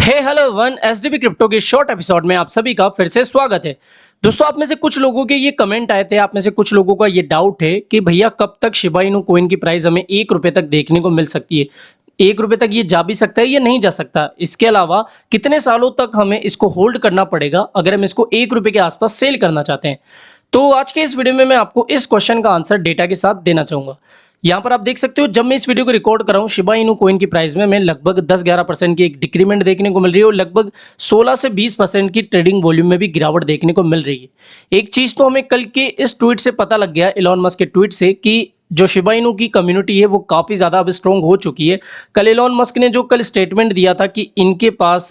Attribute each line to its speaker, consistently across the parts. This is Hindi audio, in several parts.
Speaker 1: हे हेलो वन एसडीबी क्रिप्टो के शॉर्ट एपिसोड में आप सभी का फिर से स्वागत है। दोस्तों, आप में से कुछ लोगों के ये कमेंट आए थे, आप में से कुछ लोगों का ये डाउट है कि भैया कब तक शिबा इनू कॉइन की प्राइस हमें 1 रुपए तक देखने को मिल सकती है। 1 रुपए तक ये जा भी सकता है या नहीं जा सकता, इसके अलावा कितने सालों तक हमें इसको होल्ड करना पड़ेगा अगर हम इसको 1 रुपए के आसपास सेल करना चाहते हैं। तो आज के इस वीडियो में मैं आपको इस क्वेश्चन का आंसर डेटा के साथ देना चाहूंगा। यहाँ पर आप देख सकते हो, जब मैं इस वीडियो को रिकॉर्ड कर रहा हूँ, शिबा इनू कॉइन की प्राइस में हमें लगभग 10-11% की एक डिक्रीमेंट देखने को मिल रही है और लगभग 16 से 20% की ट्रेडिंग वॉल्यूम में भी गिरावट देखने को मिल रही है। एक चीज तो हमें कल के इस ट्वीट से पता लग गया, एलॉन मस्क के ट्वीट से, कि जो शिबा इनू की कम्युनिटी है वो काफी ज्यादा अब स्ट्रॉन्ग हो चुकी है। कल एलॉन मस्क ने जो कल स्टेटमेंट दिया था कि इनके पास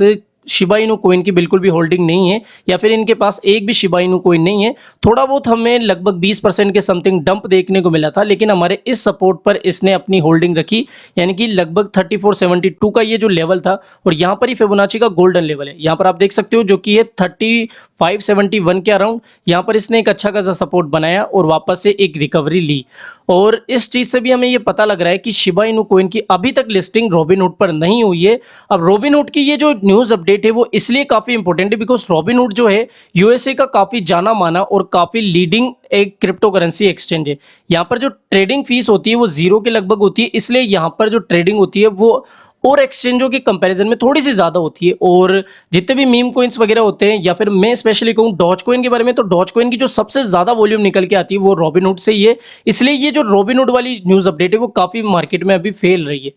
Speaker 1: शिबा इनू कॉइन की बिल्कुल भी होल्डिंग नहीं है या फिर इनके पास एक भी शिबा इनू कॉइन नहीं है। थोड़ा बहुत हमें लगभग 20% के समथिंग डंप देखने को मिला था, लेकिन हमारे इस सपोर्ट पर इसने अपनी होल्डिंग रखी, यानी कि लगभग 3472 का ये जो लेवल था, और यहाँ पर ही फिबोनाची का गोल्डन लेवल है, यहाँ पर आप देख सकते हो, जो कि है 3571 के अराउंड। यहाँ पर इसने एक अच्छा खासा सपोर्ट बनाया और वापस से एक रिकवरी ली। और इस चीज से भी हमें ये पता लग रहा है कि शिबा इनू कॉइन की अभी तक लिस्टिंग रॉबिनहुड पर नहीं हुई है। अब रॉबिनहुड की ये जो न्यूज अपडेट है वो इसलिए काफी इंपॉर्टेंट है बिकॉज रॉबिनहुड जो है यूएसए का काफी जाना माना और काफी लीडिंग एक क्रिप्टो करेंसी एक्सचेंज है। यहाँ पर जो ट्रेडिंग फीस होती है वो 0 के लगभग होती है, इसलिए यहाँ पर जो ट्रेडिंग होती है वो और एक्सचेंजों के कंपैरिजन में थोड़ी सी ज्यादा होती है। और जितने भी मीम कॉइन्स वगैरह होते हैं, या फिर मैं स्पेशली कहूँ डॉज कॉइन के बारे में, तो डॉज कॉइन की जो सबसे ज्यादा वॉल्यूम निकल के आती है वो रॉबिनहुड से ही है। इसलिए ये जो रॉबिनहुड वाली न्यूज अपडेट है वो काफी मार्केट में अभी फैल रही है।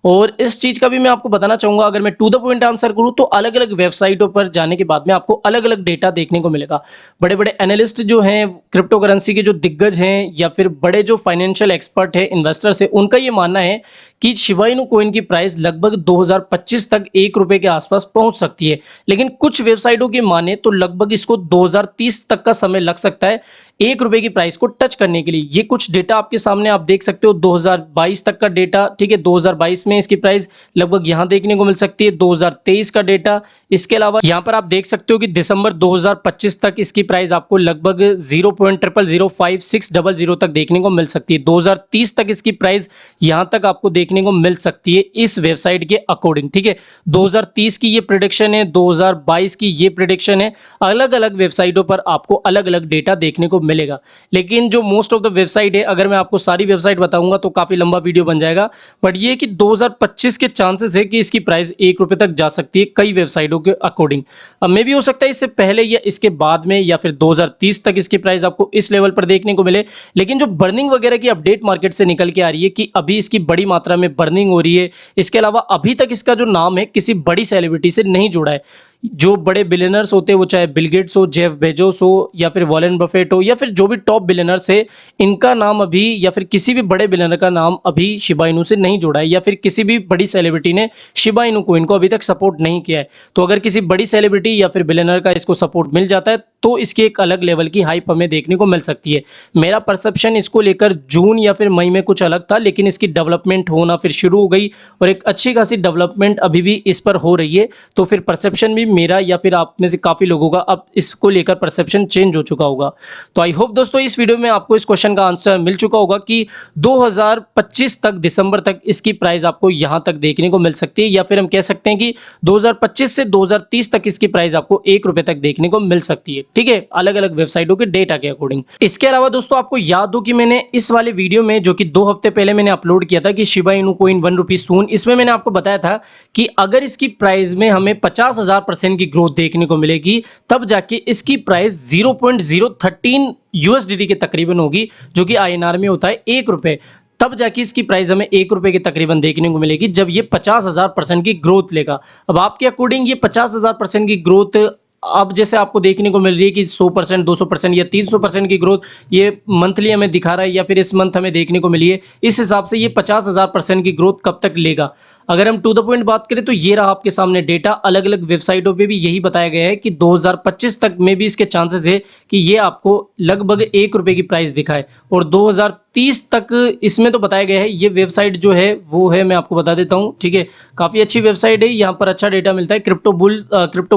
Speaker 1: और इस चीज का भी मैं आपको बताना चाहूंगा, अगर मैं टू द पॉइंट आंसर करूँ तो अलग अलग वेबसाइटों पर जाने के बाद में आपको अलग अलग डेटा देखने को मिलेगा। बड़े बड़े एनालिस्ट जो हैं, क्रिप्टो करेंसी के जो दिग्गज हैं, या फिर बड़े जो फाइनेंशियल एक्सपर्ट हैं, इन्वेस्टर्स हैं, उनका ये मानना है कि शिबा इनू कॉइन की प्राइस लगभग 2025 तक 1 रुपए के आसपास पहुंच सकती है। लेकिन कुछ वेबसाइटों की माने तो लगभग इसको 2030 तक का समय लग सकता है 1 रुपए की प्राइस को टच करने के लिए। ये कुछ डेटा आपके सामने आप देख सकते हो, 2022 तक का डेटा, ठीक है। 2022 में इसकी प्राइस लगभग यहां देखने को मिल सकती है, 2023 का डेटा। इसके अलावा यहां पर आप देख सकते हो कि दिसंबर 2025 तक इसकी प्राइस आपको लगभग 0.005600 तक देखने को मिल सकती है। 2030 तक इसकी प्राइस यहां तक आपको देखने को मिल सकती है इस वेबसाइट के अकॉर्डिंग, ठीक है। 2030 की ये प्रेडिक्शन है, 2022 की ये प्रेडिक्शन है। अलग अलग वेबसाइटों पर आपको अलग अलग डेटा देखने को मिलेगा, लेकिन जो मोस्ट ऑफ द वेबसाइट है, अगर मैं आपको सारी वेबसाइट बताऊंगा तो काफी लंबा वीडियो बन जाएगा, बट ये कि 2025 के चांसेस है कि इसकी प्राइस 1 रुपए तक जा सकती है कई वेबसाइटों के अकॉर्डिंग। अब मे भी हो सकता है इससे पहले या इसके बाद में, या फिर 2030 तक इसकी प्राइस आपको इस लेवल पर देखने को मिले। लेकिन जो बर्निंग वगैरह की अपडेट मार्केट से निकल के आ रही है कि अभी इसकी बड़ी मात्रा में बर्निंग हो रही है। इसके अलावा अभी तक इसका जो नाम है किसी बड़ी सेलिब्रिटी से नहीं जुड़ा है। जो बड़े बिलियनर्स होते हैं, वो चाहे बिल गेट्स हो, जेफ बेजोस हो, या फिर वॉरेन बफेट हो, या फिर जो भी टॉप बिलियनर्स है, इनका नाम अभी, या फिर किसी भी बड़े बिलियनर का नाम अभी शिबा इनू से नहीं जुड़ा है, या फिर किसी भी बड़ी सेलिब्रिटी ने शिबा इनू कॉइन को अभी तक सपोर्ट नहीं किया है। तो अगर किसी बड़ी सेलिब्रिटी या फिर बिलियनर का इसको सपोर्ट मिल जाता है तो इसकी एक अलग लेवल की हाइप हमें देखने को मिल सकती है। मेरा परसेप्शन इसको लेकर जून या फिर मई में कुछ अलग था, लेकिन इसकी डेवलपमेंट होना फिर शुरू हो गई और एक अच्छी खासी डेवलपमेंट अभी भी इस पर हो रही है। तो फिर परसेप्शन भी मेरा या फिर आप में से काफी लोगों का अब इसको लेकर परसेप्शन चेंज हो चुका होगा। तो आई होप दोस्तों इस वीडियो में आपको इस क्वेश्चन का आंसर मिल चुका होगा कि 2025 तक, दिसंबर तक इसकी प्राइस आपको यहां तक देखने को मिल सकती है, या फिर हम कह सकते हैं कि 2025 से 2030 तक इसकी प्राइस आपको 1 रुपए तक देखने को मिल सकती है, ठीक है, अलग अलग वेबसाइटों के डेटा के अकॉर्डिंग। इसके अलावा दोस्तों आपको याद हो कि मैंने इस वाले वीडियो में, जो कि 2 हफ्ते पहले मैंने अपलोड किया था कि शिबा इनू कॉइन 1 रुपी सून, इसमें मैंने आपको बताया था कि अगर इसकी प्राइस में हमें 50,000% की ग्रोथ देखने को मिलेगी तब जाके इसकी प्राइस 0.013 यूएसडीटी के तकरीबन होगी, जो कि आईएनआर में होता है 1 रुपए। तब जाके इसकी प्राइस हमें 1 रुपए के तकरीबन देखने को मिलेगी जब ये 50,000% की ग्रोथ लेगा। अब आपके अकॉर्डिंग ये 50,000% की ग्रोथ अब जैसे आपको देखने को मिल रही है कि 100%, 200% या 300% की ग्रोथ ये मंथली हमें दिखा रहा है, या फिर इस मंथ हमें देखने को मिली है, इस हिसाब से ये 50,000% की ग्रोथ कब तक लेगा। अगर हम टू द पॉइंट बात करें तो ये रहा आपके सामने डेटा। अलग अलग वेबसाइटों पे भी यही बताया गया है कि 2025 तक में भी इसके चांसेस है कि ये आपको लगभग 1 रुपए की प्राइस दिखाए, और 2030 तक इसमें तो बताया गया है। ये वेबसाइट जो है वो है, मैं आपको बता देता हूँ, ठीक है, काफ़ी अच्छी वेबसाइट है, यहाँ पर अच्छा डेटा मिलता है, क्रिप्टो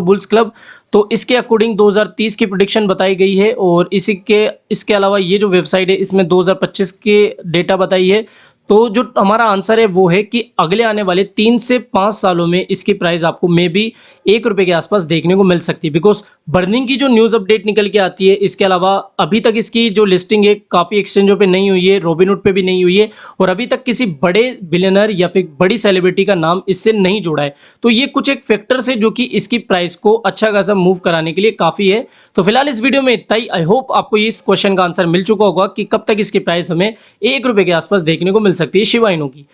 Speaker 1: बुल्स क्लब। तो इसके अकॉर्डिंग 2030 की प्रेडिक्शन बताई गई है, और इसके अलावा ये जो वेबसाइट है इसमें 2025 के डेटा बताई है। तो जो हमारा आंसर है वो है कि अगले आने वाले 3 से 5 सालों में इसकी प्राइस आपको मे बी ₹1 के आसपास देखने को मिल सकती है, बिकॉज़ बर्निंग की जो न्यूज़ अपडेट निकल के आती है, इसके अलावा अभी तक इसकी जो लिस्टिंग है काफ़ी एक्सचेंजों पे नहीं हुई है, रोबिनहुड पे भी नहीं हुई है और अभी तक किसी बड़े बिलियनर या फिर बड़ी सेलिब्रिटी का नाम इससे नहीं जुड़ा है। तो ये कुछ एक फैक्टर्स है जो कि इसकी प्राइस को अच्छा खासा मूव कराने के लिए काफ़ी है। तो फिलहाल इस वीडियो में इतना ही। आई होप आपको इस क्वेश्चन का आंसर मिल चुका होगा कि कब तक इसकी प्राइस हमें ₹1 के आसपास देखने को मिल सकती है शिबा इनू की।